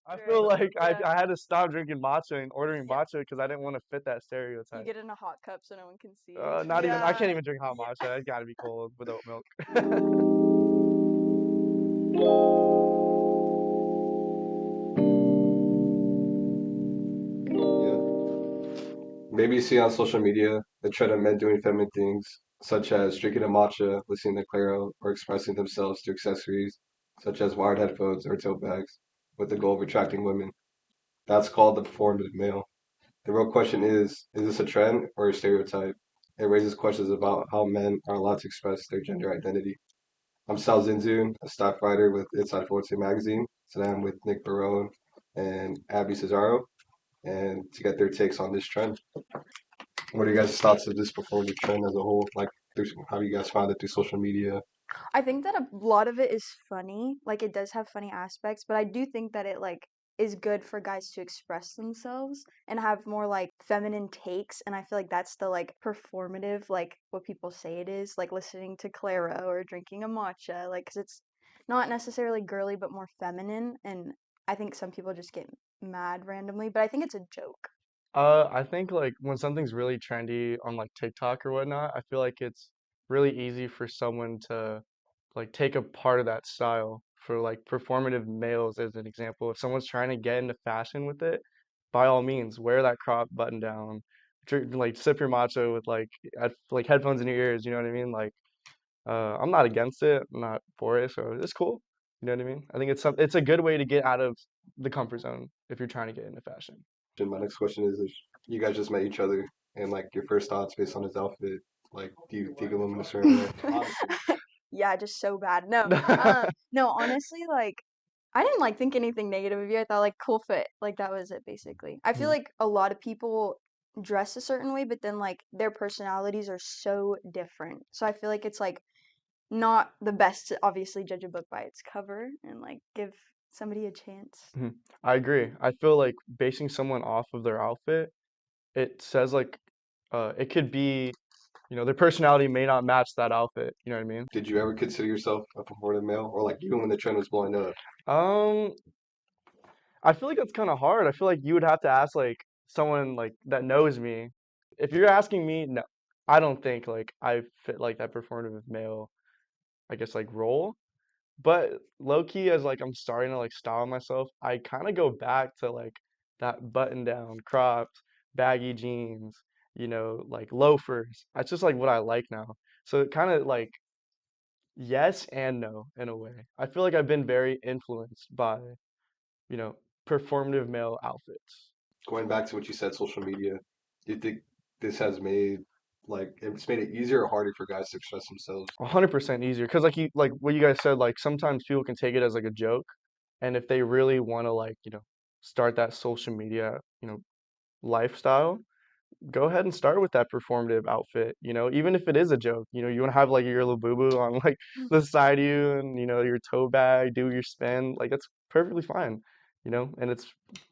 I True. feel like Yeah. I had to stop drinking matcha and ordering Yep. matcha because I didn't want to fit that You stereotype. get in a hot cup so no one can see. Not even I Yeah. can't even drink hot Yeah. matcha. It gotta be cold with oat milk. Yeah. Maybe you see on social media the trend of men doing feminine things, such as drinking a matcha, listening to Clairo, or expressing themselves through accessories, such as wired headphones or tote bags, with the goal of attracting women. That's called the performative male. The real question is this a trend or a stereotype? It raises questions about how men are allowed to express their gender identity. I'm Sal Zinzun, a staff writer with Inside Fullerton magazine. Today I'm with Nick Barron and Abby Cesaro, and to get their takes on this trend. What are you guys' thoughts of this performative trend as a whole? Like, how you guys found it through social media? I think that a lot of it is funny. Like it does have funny aspects, but I do think that it like is good for guys to express themselves and have more like feminine takes. And I feel like that's the like performative, like what people say it is, like listening to Clara or drinking a matcha, like 'cause it's not necessarily girly but more feminine. And I think some people just get mad randomly, but I think it's a joke. I think like when something's really trendy on like TikTok or whatnot, I feel like it's really easy for someone to like take a part of that style. For like performative males as an example, if someone's trying to get into fashion with it, by all means, wear that crop button down, drink, like sip your matcha with like headphones in your ears. You know what I mean? Like, I'm not against it. I'm not for it, so it's cool. You know what I mean? I think it's a good way to get out of the comfort zone if you're trying to get into fashion. And my next question is if you guys just met each other and like your first thoughts based on his outfit, like do you think of him in a certain way? Honestly. Yeah, just so bad. No, honestly, like I didn't like think anything negative of you. I thought like cool fit. Like that was it basically. I feel Mhm. like a lot of people dress a certain way, but then like their personalities are so different. So I feel like it's like not the best to obviously judge a book by its cover and like give somebody a chance. Mhm. I agree. I feel like basing someone off of their outfit, it says like it could be, their personality may not match that outfit, you know what I mean? Did you ever consider yourself a performative male? Or like even when the trend was blowing up? Um, I feel like that's kind of hard. I feel like you would have to ask like someone like that knows me. If you're asking me, no, I don't think like I fit like that performative male, I guess like role. But low key, as like I'm starting to like style myself, I kind of go back to like that button down, cropped, baggy jeans, like loafers. That's just like what I like now. So it kind of like yes and no in a way. I feel like I've been very influenced by, you know, performative male outfits. Going back to what you said, social media, do you think this has made like it's made it easier or harder for guys to express themselves? 100% easier because like what you guys said, like sometimes people can take it as like a joke, and if they really want to like start that social media lifestyle, go ahead and start with that performative outfit, even if it is a joke. You want to have like your little boo-boo on like the side of you and your tote bag, do your spin, like that's perfectly fine, and it's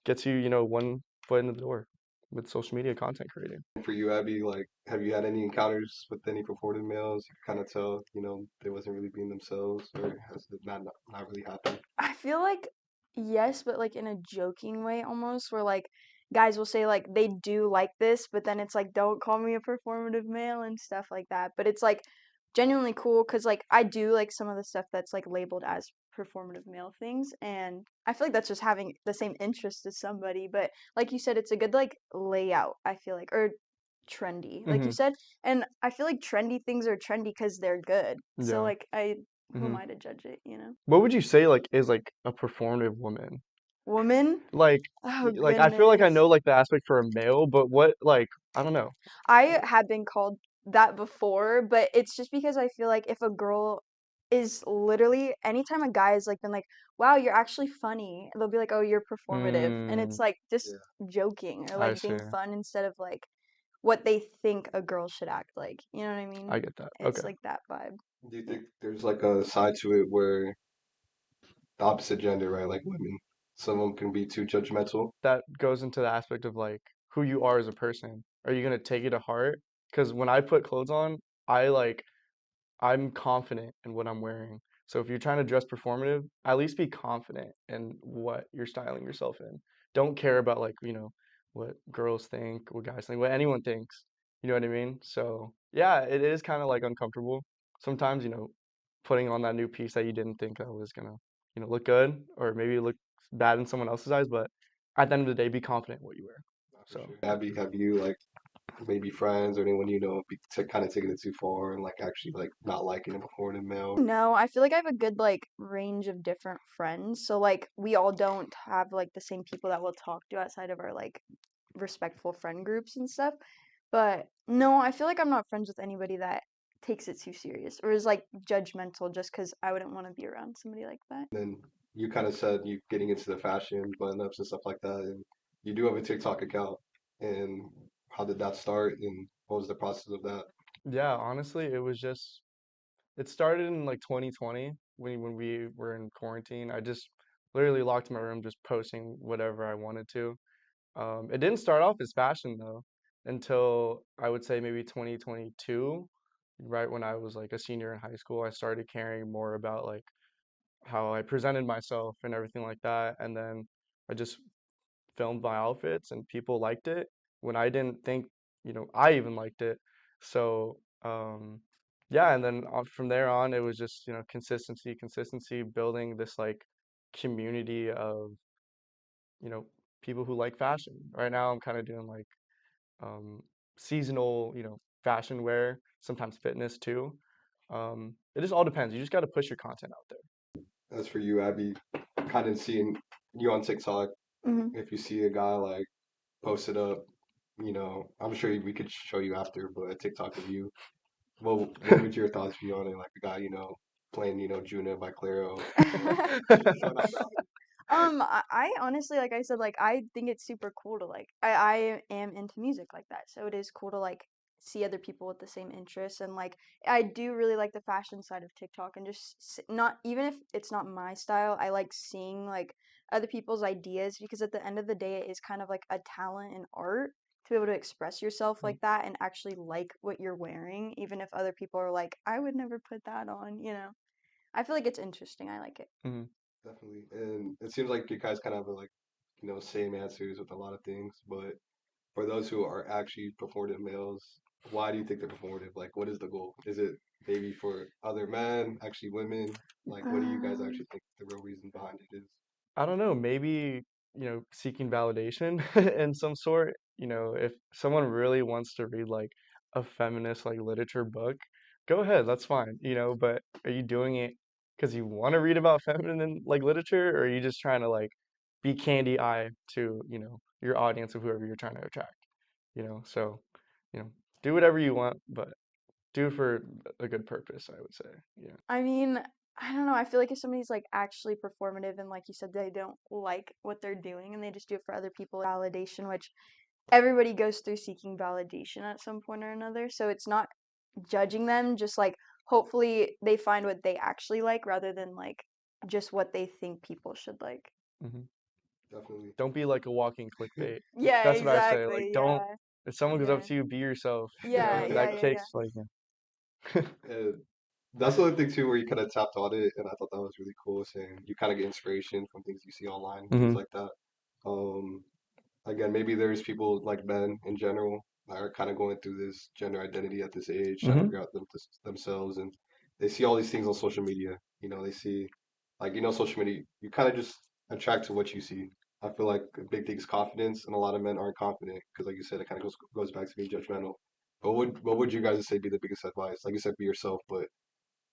gets you, one foot in the door with social media content creating. For you, Abby, like have you had any encounters with any performative males? You kind of tell, they wasn't really being themselves, or has it not really happened? I feel like yes, but like in a joking way almost, where like guys will say like they do like this, but then it's like don't call me a performative male and stuff like that. But it's like genuinely cool because like I do like some of the stuff that's like labeled as performative male things, and I feel like that's just having the same interest as somebody. But like you said, it's a good like layout, I feel like, or trendy, like you Hmm. said. And I feel like trendy things are trendy because they're good. So Yeah. like who am Hmm. I to judge it, you know? What would you say like is like a performative woman? Woman? Like Oh like I feel like I goodness. know like the aspect for a male, but what like I don't know. I have been called that before, but it's just because I feel like if a girl is literally anytime a guy has like been like, "Wow, you're actually funny," they'll be like, "Oh, you're performative," and it's Mm, like just Yeah. joking or I like see. being fun instead of like what they think a girl should act like. You know what I I mean? get that. It's Okay. like that vibe. Do you think there's like a side to it where the opposite gender, right, like women, some of them can be too judgmental? That goes into the aspect of like who you are as a person. Are you gonna take it to heart? Because when I put clothes on, I like I'm confident in what I'm wearing. So if you're trying to dress performative, at least be confident in what you're styling yourself in. Don't care about like, what girls think, what guys think, what anyone thinks. You know what I mean? So yeah, it is kind of like uncomfortable sometimes, putting on that new piece that you didn't think that was gonna, look good or maybe look bad in someone else's eyes, but at the end of the day, be confident in what you wear. Not for So sure. yeah. Abby, have you like maybe friends or anyone you know be kind of taking it too far and like actually like not liking a performative male? No, I feel like I have a good like range of different friends. So like we all don't have like the same people that we'll talk to outside of our like respectful friend groups and stuff. But no, I feel like I'm not friends with anybody that takes it too serious or is like judgmental just because I wouldn't want to be around somebody like that. Then you kind of said you getting into the fashion button ups and stuff like that, and you do have a TikTok account. And how did that start, and what was the process of that? Yeah, honestly, it started in like 2020 when we were in quarantine. I just literally locked in my room just posting whatever I wanted to. It didn't start off as fashion though until I would say maybe 2022, right when I was like a senior in high school. I started caring more about like how I presented myself and everything like that. And then I just filmed my outfits and people liked it when I didn't think, I even liked it. So, yeah, and then from there on, it was just, consistency, consistency, building this like community of, you know, people who like fashion. Right now, I'm kind of doing like um, seasonal, fashion wear, sometimes fitness too. It just all depends. You just got to push your content out there. As for you, Abby, kind of seeing you on TikTok, Hmm. if you see a guy like post it up, I'm sure we could show you after, but a TikTok of you, what would your thoughts be on it? Like the guy, playing, Juna by Claro, showing off the outfit. I honestly, like I said, like I think it's super cool to like I am into music like that, so it is cool to like see other people with the same interests and like I do really like the fashion side of TikTok and just not even if it's not my style, I like seeing like other people's ideas because at the end of the day, it is kind of like a talent and art to be able to express yourself like that and actually like what you're wearing, even if other people are like, I would never put that on, you know. I feel like it's interesting. I like it. Mhm. Definitely. And it seems like you guys kind of have like, same answers with a lot of things, but for those who are actually performative males, why do you think they're performative? Like, what is the goal? Is it maybe for other men, actually women? Like, what do you guys Um, actually think the real reason behind it is? I don't know, maybe, seeking validation in some sort. If someone really wants to read like a feminist like literature book, go ahead, that's fine, but are you doing it because you want to read about feminine like literature, or are you just trying to like be candy eye to, your audience of whoever you're trying to attract, So, you know, do whatever you want, but do it for a good purpose, I would say. Yeah. I mean, I don't know. I feel like if somebody's like actually performative and like you said, they don't like what they're doing and they just do it for other people, validation, which everybody goes through seeking validation at some point or another. So it's not judging them, just like hopefully they find what they actually like rather than like just what they think people should like. hmm Definitely. Don't be like a walking clickbait. Yeah, That's what I say. Like, exactly. don't, Yeah. if someone goes up Yeah. to you, be yourself. Yeah, yeah, That yeah, yeah. takes like, And that's the other thing too, where you kind of tapped on it, and I thought that was really cool, saying you kind of get inspiration from things you see online, things hmm like that. Um, Again, maybe there's people like men in general that are kind of going through this gender identity at this age, trying to hmm figure out themselves, and they see all these things on social media. They see, like, social media, you kind of just attract to what you see. I feel like a big thing is confidence, and a lot of men aren't confident because, like you said, it kind of goes back to being judgmental. But what would you guys say be the biggest advice? Like you said, be yourself, but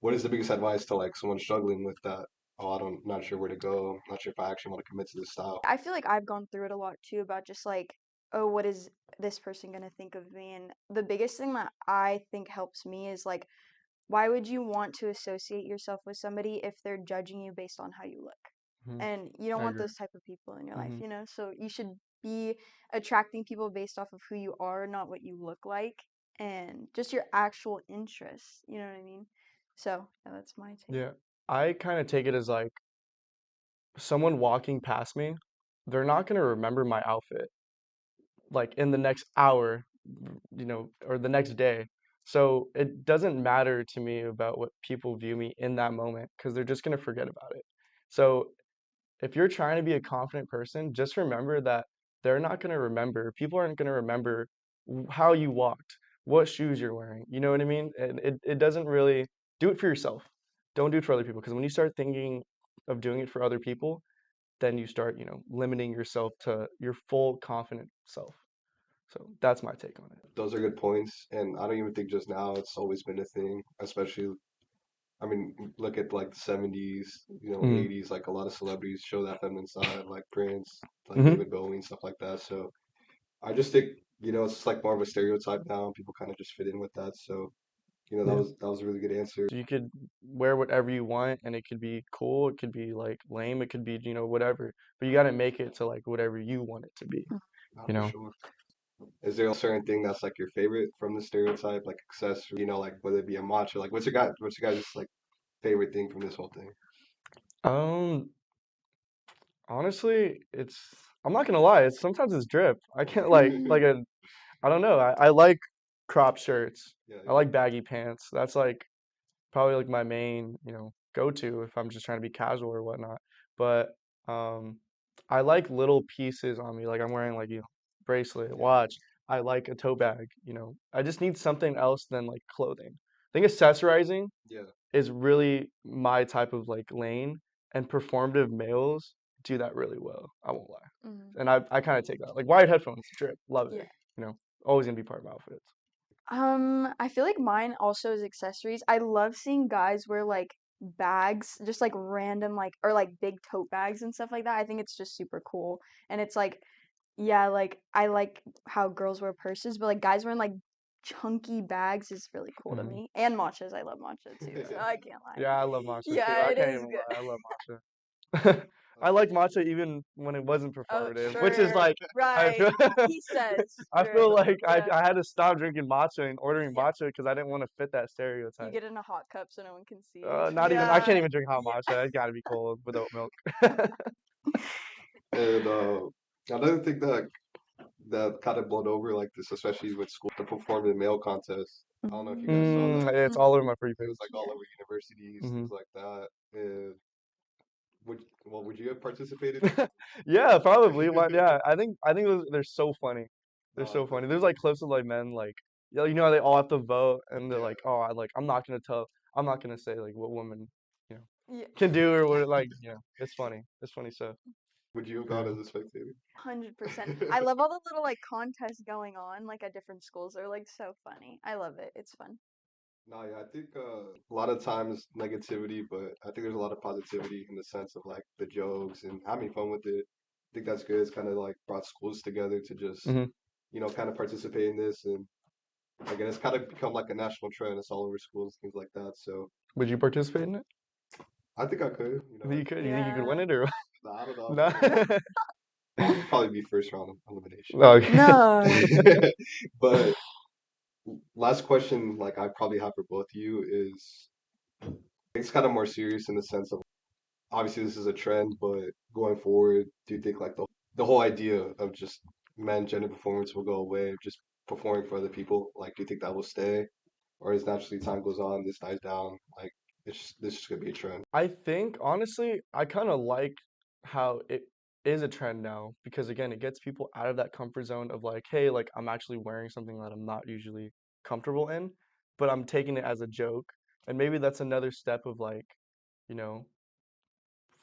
what is the biggest advice to like someone struggling with that? Oh, not sure where to go. Not sure if I actually want to commit to this style. I feel like I've gone through it a lot too about just like, oh, what is this person gonna think of me? And the biggest thing that I think helps me is like, why would you want to associate yourself with somebody if they're judging you based on how you look? hmm And you don't I want agree. those type of people in your life, hmm you know? So you should be attracting people based off of who you are, not what you look like, and just your actual interests. You know what I mean? So yeah, that's my take. Yeah. I kind of take it as like someone walking past me, they're not going to remember my outfit like in the next hour, or the next day. So it doesn't matter to me about what people view me in that moment because they're just gonna forget about it. So if you're trying to be a confident person, just remember that they're not going to remember. People aren't going to remember how you walked, what shoes you're wearing. You know what I mean? And it doesn't really do it for yourself. Don't do it for other people because when you start thinking of doing it for other people, then you start, limiting yourself to your full confident self. So that's my take on it. Those are good points, and I don't even think just now it's always been a thing, especially I mean, look at like the 70s, Mm-hmm. 80s, like a lot of celebrities show that feminine side, like Prince, like Mm-hmm. David Bowie and stuff like that. So I just think, it's like more of a stereotype now, and people kind of just fit in with that. So, Yeah. that was a really good answer. So you could wear whatever you want and it could be cool, it could be like lame, it could be, whatever. But you got to make it to like whatever you want it to be, Not you for know? sure. Is there a certain thing that's like your favorite from the stereotype, like accessory, like whether it be a matcha, like what's your guys' like favorite thing from this whole thing? Um, Honestly, I'm not gonna lie, sometimes it's drip. I can't I don't know. I like crop shirts. Yeah, I like baggy pants. That's like probably like my main, go-to if I'm just trying to be casual or whatnot. But um, I like little pieces on me. Like I'm wearing like, bracelet, yeah, watch. I like a tote bag. I just need something else than like clothing. I think accessorizing yeah. is really my type of like lane, and performative males do that really well. I won't lie. Mhm. And I kind of take that. Like wired headphones, drip, love Yeah. it. Always gonna be part of my outfits. I feel like mine also is accessories. I love seeing guys wear like bags, just like random like or like big tote bags and stuff like that. I think it's just super cool. And it's like, yeah, like I like how girls wear purses, but like guys wearing like chunky bags is really cool to Hmm. me. And matchas, I love matcha too, so I can't lie. Yeah, I love matcha too. Yeah, I it can't is even lie. I good. love matcha. I Uh, like matcha even when it wasn't Oh, performative, which is sure. like I Right. feel He says. I True. feel like Yeah. I had to stop drinking matcha and ordering Yeah. matcha because I didn't want to fit that You stereotype. get it in a hot cup so no one can see. Not even I Yeah. can't even drink hot Yeah. matcha. It's got to be cold with oat milk. and another thing that kind of blowed over like this, especially with school, the performing male contest. I don't know if you guys saw that. It's all over my free It was page. like all Yeah. over universities, Hmm. things like that. And would you have participated in Yeah, probably. Why? it? Yeah, I think they're so funny. They're No, so funny. There's definitely. like clips of like men like how they all have to vote and they're Yeah. like, oh, I'm not gonna say like what women you know Yeah. can do or what like it's funny. It's funny stuff. Would you have Yeah. gone as a spectator? 100%. I love all the little like contests going on like at different schools. They're like so funny. I love it. It's fun. No, yeah, I think a lot of times negativity, but I think there's a lot of positivity in the sense of like the jokes and having fun with it. I think that's good. It's kind of like brought schools together to just, Hmm. kind of participate in this. And again, it's kind of become like a national trend. It's all over schools, things like that. So Would you participate in it? I think I could, You think you could? You think you could win Yeah. it or nah, I don't know. no? I'll probably be first round elimination, Okay. No. but but last question, like I probably have for both of you is it's kind of more serious in the sense of obviously this is a trend, but going forward, do you think like the whole idea of just men gender performance will go away, of just performing for other people? Like, do you think that will stay, or as naturally time goes on, this dies down? Like, this is gonna be a trend. I think honestly, I kind of like how it is a trend now because again, it gets people out of that comfort zone of like, hey, like I'm actually wearing something that I'm not usually comfortable in, but I'm taking it as a joke. And maybe that's another step of like, you know,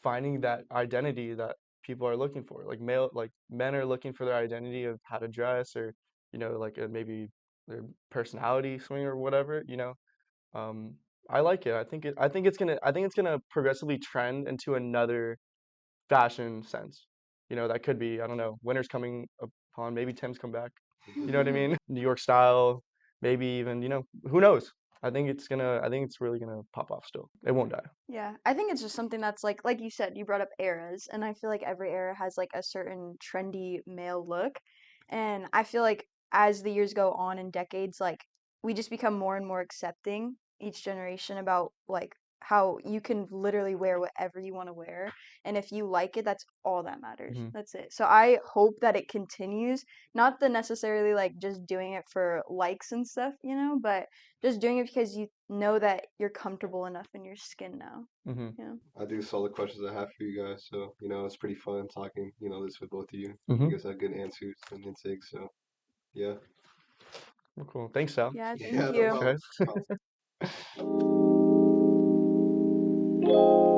finding that identity that people are looking for. Like men are looking for their identity of how to dress or, like maybe their personality swing or whatever. Um, I like it. I think it's gonna progressively trend into another fashion sense. That could be, I don't know, winter's coming upon, maybe Tim's come back. You know what I mean? New York style, maybe even, who knows? I think it's really gonna pop off still. It won't die. Yeah, I think it's just something that's like you said, you brought up eras, and I feel like every era has like a certain trendy male look. And I feel like as the years go on and decades, like we just become more and more accepting each generation about like how you can literally wear whatever you want to wear, and if you like it, that's all that matters. Hmm. That's it. So I hope that it continues, not the necessarily like just doing it for likes and stuff, but just doing it because you know that you're comfortable enough in your skin now. Hmm. You know. I think that's all the questions I have for you guys. So, it's pretty fun talking, this with both of you. You Hmm. guys have good answers and intakes. So, yeah. Well, cool. Thanks, Sal. Yeah, thank Yeah, no Thanks, you. problem. guys. No problem.